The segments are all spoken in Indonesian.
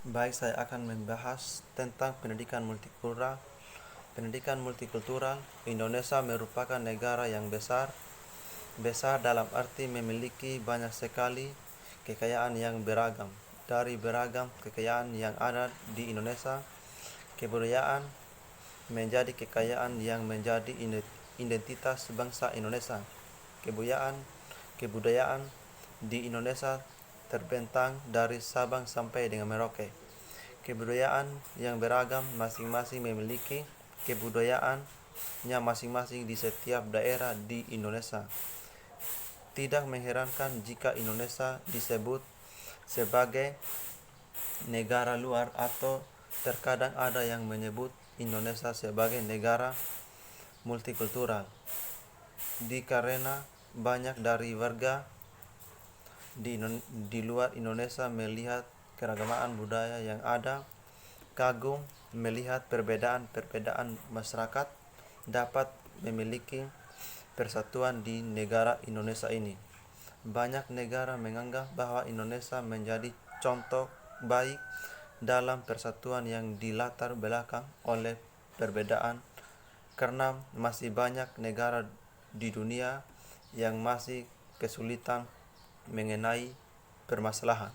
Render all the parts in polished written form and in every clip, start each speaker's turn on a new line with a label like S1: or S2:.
S1: Baik, saya akan membahas tentang pendidikan multikultural. Pendidikan multikultural, Indonesia merupakan negara yang besar dalam arti memiliki banyak sekali kekayaan yang beragam. Dari beragam kekayaan yang ada di Indonesia, kebudayaan menjadi kekayaan yang menjadi identitas bangsa Indonesia. Kebudayaan kebudayaan di Indonesia terbentang dari Sabang sampai dengan Merauke. Kebudayaan yang beragam masing-masing memiliki kebudayaannya masing-masing di setiap daerah di Indonesia. Tidak mengherankan jika Indonesia disebut sebagai negara luar atau terkadang ada yang menyebut Indonesia sebagai negara multikultural. Karena banyak dari warga di luar Indonesia melihat keragaman budaya yang ada, kagum melihat perbedaan masyarakat dapat memiliki persatuan di negara Indonesia ini. Banyak negara menganggap bahwa Indonesia menjadi contoh baik dalam persatuan yang dilatar belakang oleh perbedaan, karena masih banyak negara di dunia yang masih kesulitan mengenai permasalahan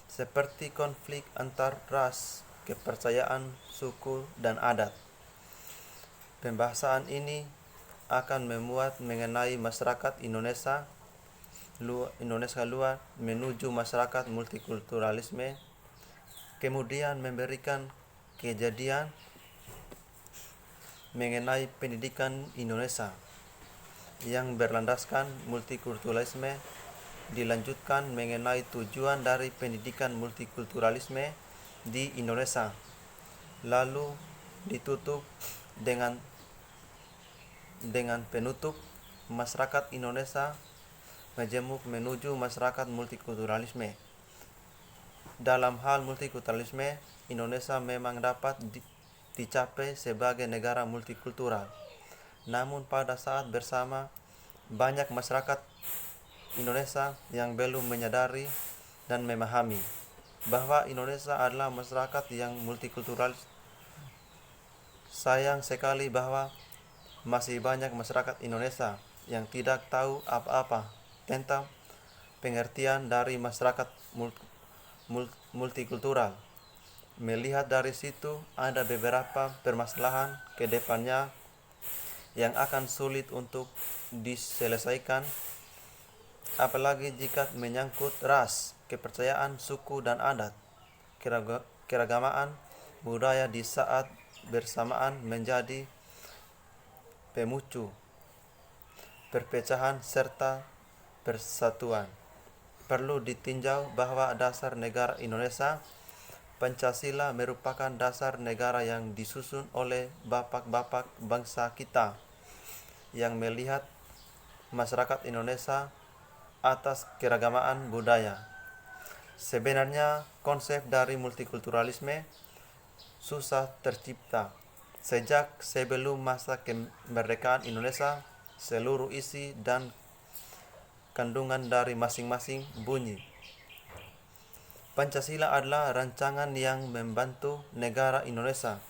S1: seperti konflik antar ras, kepercayaan suku, dan adat. Pembahasan ini akan memuat mengenai masyarakat Indonesia luar menuju masyarakat multikulturalisme, kemudian memberikan kejadian mengenai pendidikan Indonesia yang berlandaskan multikulturalisme, dilanjutkan mengenai tujuan dari pendidikan multikulturalisme di Indonesia, lalu ditutup dengan penutup masyarakat Indonesia majemuk menuju masyarakat multikulturalisme. Dalam hal multikulturalisme, Indonesia memang dapat dicapai sebagai negara multikultural. Namun pada saat bersama, banyak masyarakat Indonesia yang belum menyadari dan memahami bahwa Indonesia adalah masyarakat yang multikultural. Sayang sekali bahwa masih banyak masyarakat Indonesia yang tidak tahu apa-apa tentang pengertian dari masyarakat multikultural. Melihat dari situ, ada beberapa permasalahan ke depannya yang akan sulit untuk diselesaikan, apalagi jika menyangkut ras, kepercayaan, suku, dan adat. Keragaman budaya di saat bersamaan menjadi pemicu perpecahan serta persatuan. Perlu ditinjau bahwa dasar negara Indonesia, Pancasila, merupakan dasar negara yang disusun oleh bapak-bapak bangsa kita yang melihat masyarakat Indonesia atas keragaman budaya. Sebenarnya konsep dari multikulturalisme susah tercipta. Sejak sebelum masa kemerdekaan Indonesia, seluruh isi dan kandungan dari masing-masing bunyi Pancasila adalah rancangan yang membantu negara Indonesia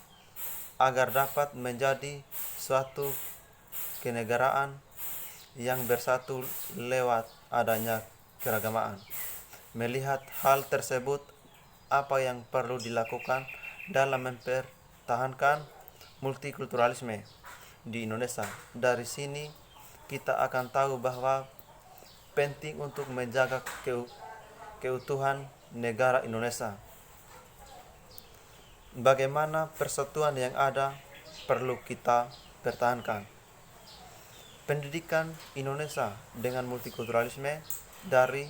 S1: agar dapat menjadi suatu kenegaraan yang bersatu lewat adanya keragaman. Melihat hal tersebut, apa yang perlu dilakukan dalam mempertahankan multikulturalisme di Indonesia? Dari sini kita akan tahu bahwa penting untuk menjaga keutuhan negara Indonesia. Bagaimana persatuan yang ada perlu kita pertahankan. Pendidikan Indonesia dengan multikulturalisme dari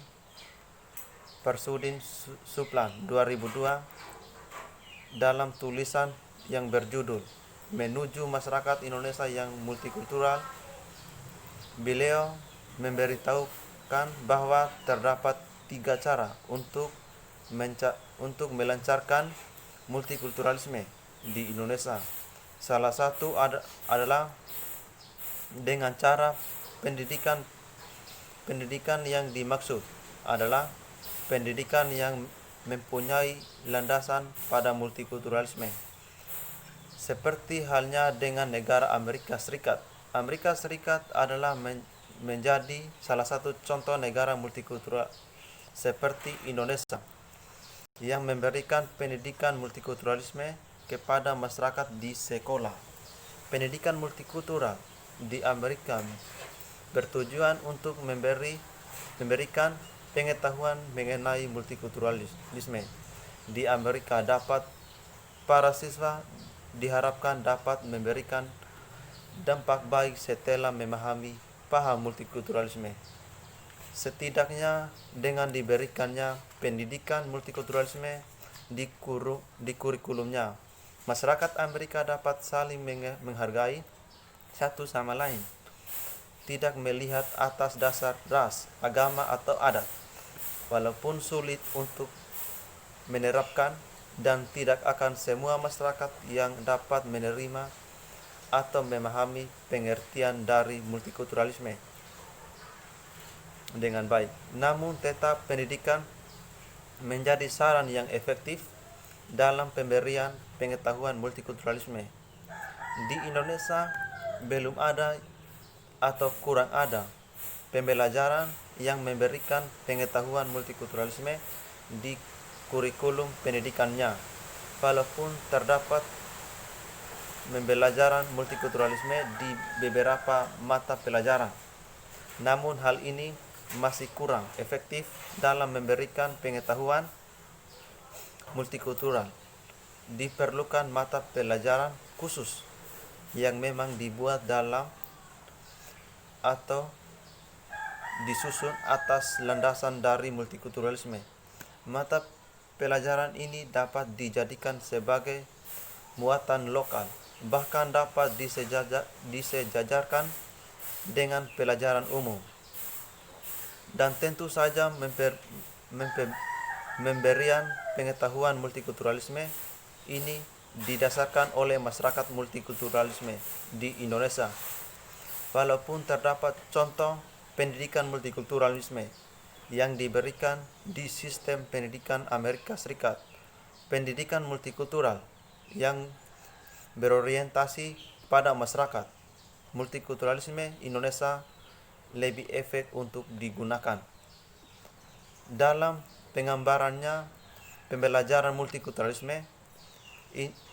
S1: Persudin Suplan 2002 dalam tulisan yang berjudul Menuju Masyarakat Indonesia yang Multikultural, beliau memberitahukan bahwa terdapat 3 cara untuk melancarkan multikulturalisme di Indonesia. Salah satu adalah dengan cara pendidikan yang dimaksud adalah pendidikan yang mempunyai landasan pada multikulturalisme. Seperti halnya dengan negara Amerika Serikat. Amerika Serikat adalah menjadi salah satu contoh negara multikultural seperti Indonesia yang memberikan pendidikan multikulturalisme kepada masyarakat di sekolah. Pendidikan multikultural di Amerika bertujuan untuk memberikan pengetahuan mengenai multikulturalisme. Di Amerika para siswa diharapkan dapat memberikan dampak baik setelah memahami paham multikulturalisme. Setidaknya dengan diberikannya pendidikan multikulturalisme di kurikulumnya, masyarakat Amerika dapat saling menghargai satu sama lain, tidak melihat atas dasar ras, agama, atau adat. Walaupun sulit untuk menerapkan dan tidak akan semua masyarakat yang dapat menerima atau memahami pengertian dari multikulturalisme dengan baik. Namun tetap pendidikan menjadi saran yang efektif dalam pemberian pengetahuan multikulturalisme. Di Indonesia belum ada atau kurang ada pembelajaran yang memberikan pengetahuan multikulturalisme di kurikulum pendidikannya. Walaupun terdapat pembelajaran multikulturalisme di beberapa mata pelajaran, namun hal ini masih kurang efektif dalam memberikan pengetahuan multikultural. Diperlukan mata pelajaran khusus yang memang dibuat dalam atau disusun atas landasan dari multikulturalisme. Mata pelajaran ini dapat dijadikan sebagai muatan lokal, bahkan dapat disejajarkan dengan pelajaran umum. Dan tentu saja pemberian pengetahuan multikulturalisme ini didasarkan oleh masyarakat multikulturalisme di Indonesia. Walaupun terdapat contoh pendidikan multikulturalisme yang diberikan di sistem pendidikan Amerika Serikat, pendidikan multikultural yang berorientasi pada masyarakat multikulturalisme Indonesia lebih efektif untuk digunakan. Dalam penggambarannya, pembelajaran multikulturalisme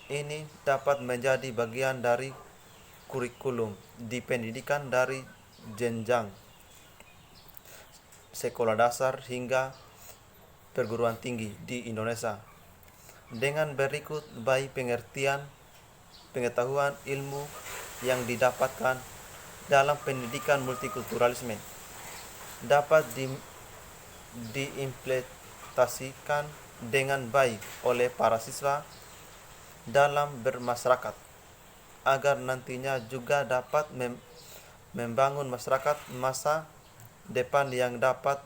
S1: ini dapat menjadi bagian dari kurikulum di pendidikan dari jenjang sekolah dasar hingga perguruan tinggi di Indonesia. Dengan berikut baik pengetahuan ilmu yang didapatkan dalam pendidikan multikulturalisme dapat diimplementasikan dengan baik oleh para siswa dalam bermasyarakat, agar nantinya juga dapat membangun masyarakat masa depan yang dapat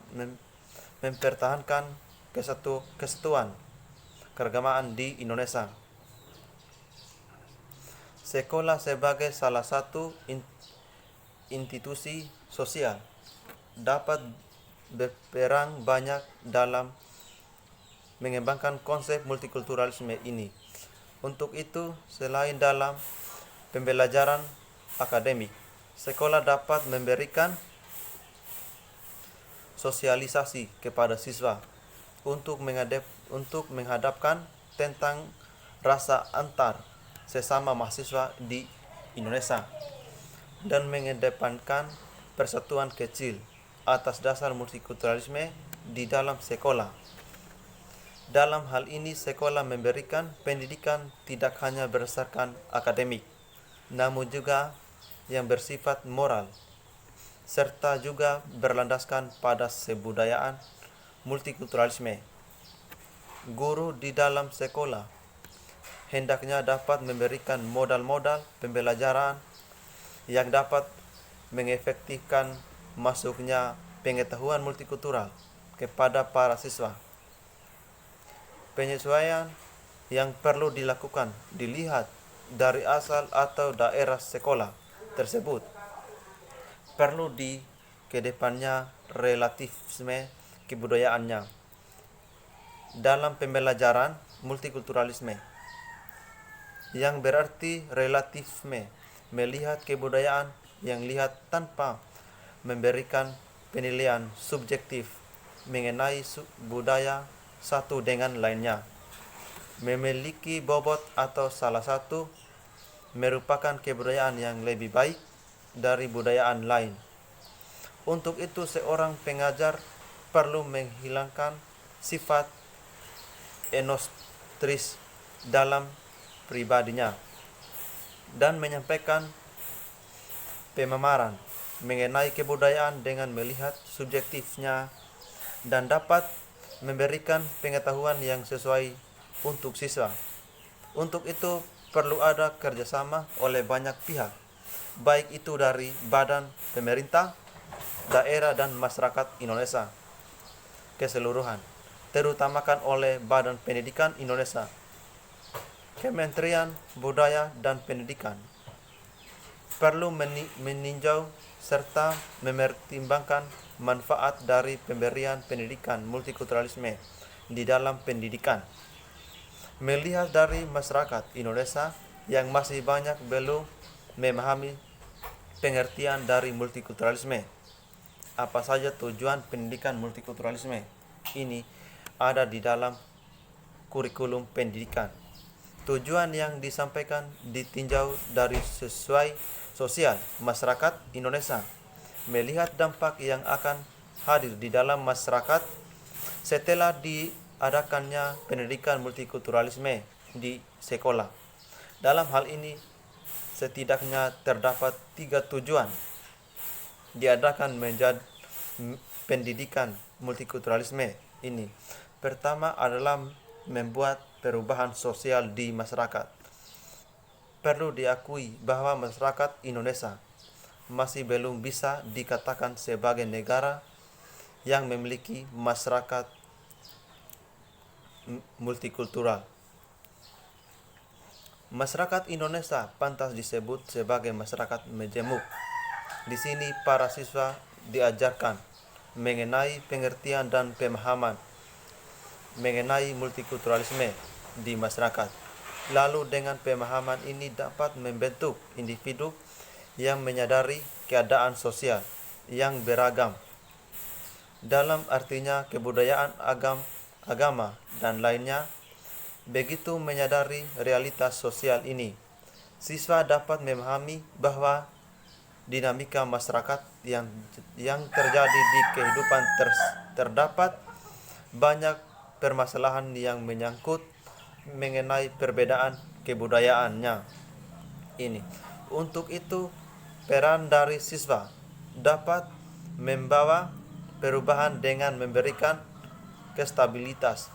S1: mempertahankan kesatuan keagamaan di Indonesia. Sekolah sebagai salah satu institusi sosial dapat berperan banyak dalam mengembangkan konsep multikulturalisme ini. Untuk itu, selain dalam pembelajaran akademik, sekolah dapat memberikan sosialisasi kepada siswa untuk menghadapkan tentang rasa antar sesama mahasiswa di Indonesia dan mengedepankan persatuan kecil atas dasar multikulturalisme di dalam sekolah. Dalam hal ini, sekolah memberikan pendidikan tidak hanya berdasarkan akademik, namun juga yang bersifat moral, serta juga berlandaskan pada kebudayaan multikulturalisme. Guru di dalam sekolah hendaknya dapat memberikan modal-modal pembelajaran yang dapat mengefektifkan masuknya pengetahuan multikultural kepada para siswa. Penyesuaian yang perlu dilakukan dilihat dari asal atau daerah sekolah tersebut. Perlu kedepannya relativisme kebudayaannya. dalam pembelajaran multikulturalisme, yang berarti relatifme, melihat kebudayaan yang lihat tanpa memberikan penilaian subjektif mengenai budaya satu dengan lainnya, memiliki bobot atau salah satu merupakan kebudayaan yang lebih baik dari budayaan lain. Untuk itu seorang pengajar perlu menghilangkan sifat enostris dalam pribadinya dan menyampaikan pemaparan mengenai kebudayaan dengan melihat subjektifnya dan dapat memberikan pengetahuan yang sesuai untuk siswa. Untuk itu perlu ada kerjasama oleh banyak pihak, baik itu dari badan pemerintah, daerah dan masyarakat Indonesia keseluruhan, terutamakan oleh Badan Pendidikan Indonesia, Kementerian Budaya dan Pendidikan. Perlu meninjau serta mempertimbangkan manfaat dari pemberian pendidikan multikulturalisme di dalam pendidikan. Melihat dari masyarakat Indonesia yang masih banyak belum memahami pengertian dari multikulturalisme. Apa saja tujuan pendidikan multikulturalisme ini ada di dalam kurikulum pendidikan. Tujuan yang disampaikan ditinjau dari sesuai sosial masyarakat Indonesia, melihat dampak yang akan hadir di dalam masyarakat setelah diadakannya pendidikan multikulturalisme di sekolah. Dalam hal ini setidaknya terdapat 3 tujuan diadakan menjadi pendidikan multikulturalisme ini. Pertama adalah membuat perubahan sosial di masyarakat. Perlu diakui bahwa masyarakat Indonesia masih belum bisa dikatakan sebagai negara yang memiliki masyarakat multikultural. Masyarakat Indonesia pantas disebut sebagai masyarakat majemuk. Di sini para siswa diajarkan mengenai pengertian dan pemahaman mengenai multikulturalisme di masyarakat. Lalu dengan pemahaman ini dapat membentuk individu yang menyadari keadaan sosial yang beragam, dalam artinya kebudayaan, agama, dan lainnya. Begitu menyadari realitas sosial ini, siswa dapat memahami bahwa dinamika masyarakat yang terjadi di kehidupan terdapat banyak permasalahan yang menyangkut mengenai perbedaan kebudayaannya ini. Untuk itu, peran dari siswa dapat membawa perubahan dengan memberikan stabilitas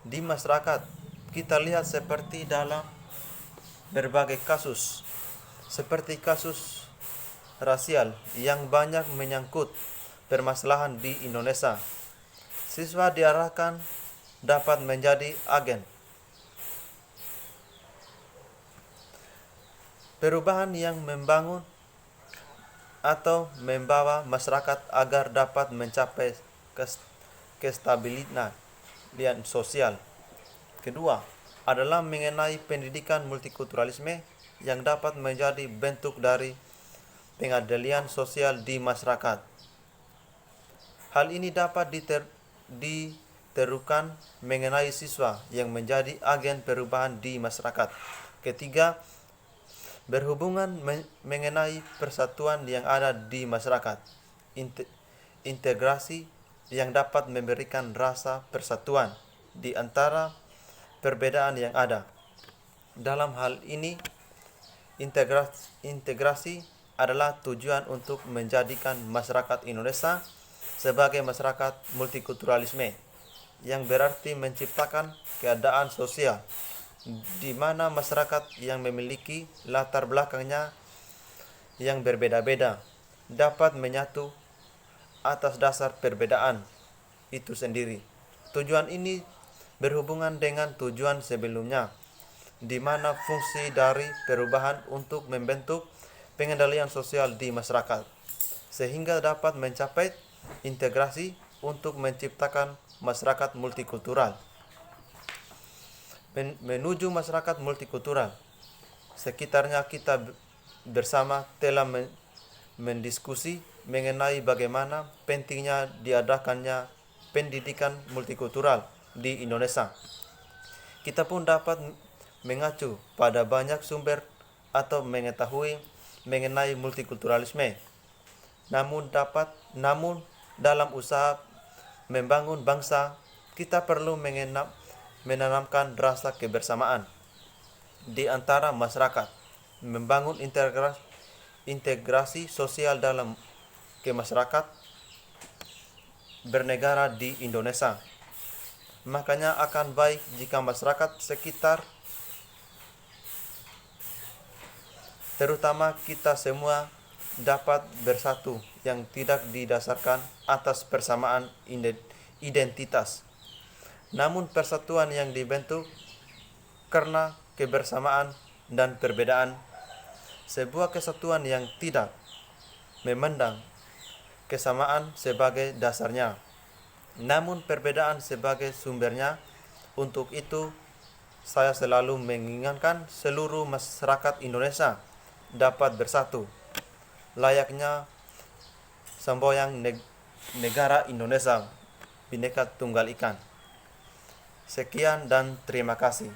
S1: di masyarakat. Kita lihat seperti dalam berbagai kasus, seperti kasus rasial yang banyak menyangkut permasalahan di Indonesia. Siswa diarahkan dapat menjadi agen perubahan yang membangun atau membawa masyarakat agar dapat mencapai kestabilitas sosial. Kedua adalah mengenai pendidikan multikulturalisme yang dapat menjadi bentuk dari pengadilian sosial di masyarakat. Hal ini dapat diterukan mengenai siswa yang menjadi agen perubahan di masyarakat. Ketiga, berhubungan mengenai persatuan yang ada di masyarakat. Integrasi yang dapat memberikan rasa persatuan di antara perbedaan yang ada. Dalam hal ini, integrasi adalah tujuan untuk menjadikan masyarakat Indonesia sebagai masyarakat multikulturalisme, yang berarti menciptakan keadaan sosial di mana masyarakat yang memiliki latar belakangnya yang berbeda-beda dapat menyatu atas dasar perbedaan itu sendiri. Tujuan ini berhubungan dengan tujuan sebelumnya, di mana fungsi dari perubahan untuk membentuk pengendalian sosial di masyarakat, sehingga dapat mencapai integrasi untuk menciptakan masyarakat multikultural. Menuju masyarakat multikultural, sekitarnya kita bersama telah mendiskusi mengenai bagaimana pentingnya diadakannya pendidikan multikultural di Indonesia. Kita pun dapat mengacu pada banyak sumber atau mengetahui mengenai multikulturalisme. Namun dalam usaha membangun bangsa, kita perlu menanamkan rasa kebersamaan di antara masyarakat, membangun integrasi sosial dalam kemasyarakat bernegara di Indonesia. Makanya akan baik jika masyarakat sekitar, terutama kita semua, dapat bersatu yang tidak didasarkan atas persamaan identitas, namun persatuan yang dibentuk karena kebersamaan dan perbedaan, sebuah kesatuan yang tidak memandang kesamaan sebagai dasarnya, namun perbedaan sebagai sumbernya. Untuk itu, saya selalu mengingatkan seluruh masyarakat Indonesia dapat bersatu, layaknya semboyan negara Indonesia Bhinneka Tunggal Ika. Sekian dan terima kasih.